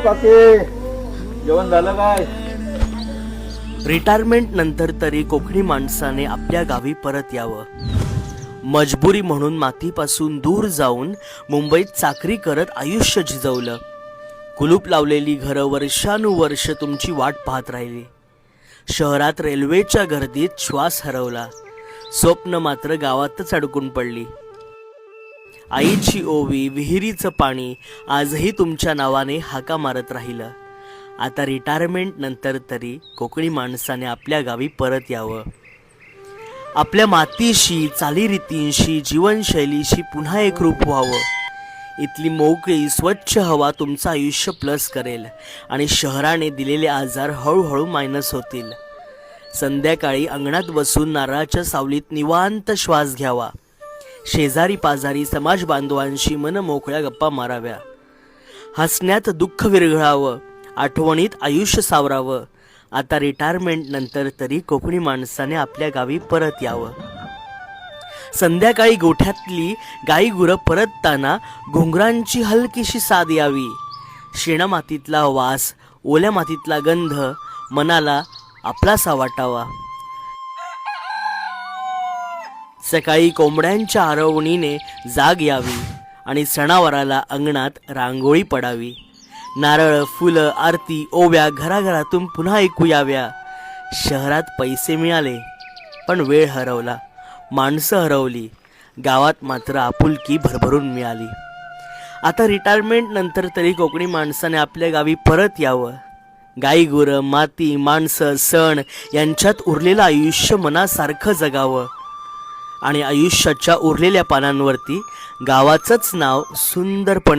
काके, जेवण झालं काय? रिटायरमेंट नंतर तरी कोकणी माणसाने आपल्या गावी परत यावं. मजबुरी म्हणून मातीपासून दूर जाऊन मुंबईत चाकरी करत आयुष्य झिजवलं. कुलूप लावलेली घरं वर्षानुवर्ष तुमची वाट पाहत राहिली. शहरात रेल्वेच्या गर्दीत श्वास हरवला. स्वप्न मात्र गावातच अडकून पडली. आईची ओवी, विहिरीचं पाणी आजही तुमच्या नावाने हाका मारत राहिलं. आता रिटायरमेंट नंतर तरी कोकणी माणसाने आपल्या गावी परत यावं. आपल्या मातीशी, चालीरीतींशी, जीवनशैलीशी पुन्हा एकरूप व्हावं. इथली मोकळी स्वच्छ हवा तुमचं आयुष्य प्लस करेल आणि शहराने दिलेले आजार हळूहळू मायनस होतील. संध्याकाळी अंगणात बसून नारळाच्या सावलीत निवांत श्वास घ्यावा. शेजारी पाजारी समाज बांधवांशी मन मोकळ्या गप्पा माराव्या. हसण्यात दुःख विरघळावं, आठवणीत आयुष्य सावरावं. आता रिटायरमेंट नंतर तरी कोकणी माणसाने आपल्या गावी परत यावं. संध्याकाळी गोठ्यातली गाई गुरं परतताना घुंगरांची हलकीशी साद यावी. शेणामातीतला वास, ओल्या मातीतला गंध मनाला आपलासा वाटावा. सकाळी कोंबड्यांच्या आरवणीने जाग यावी आणि सणावाराला अंगणात रांगोळी पडावी. नारळ, फुलं, आरती, ओव्या घराघरातून पुन्हा ऐकू याव्या. शहरात पैसे मिळाले पण वेळ हरवला, माणसं हरवली. गावात मात्र आपुलकी भरभरून मिळाली. आता रिटायरमेंट नंतर तरी कोकणी माणसाने आपल्या गावी परत यावं. गाई गुरं, माती, माणसं, सण यांच्यात उरलेलं आयुष्य मनासारखं जगावं आणि आयुष्याच्या उरलेल्या पानांवरती गावाचंच नाव सुंदरपणे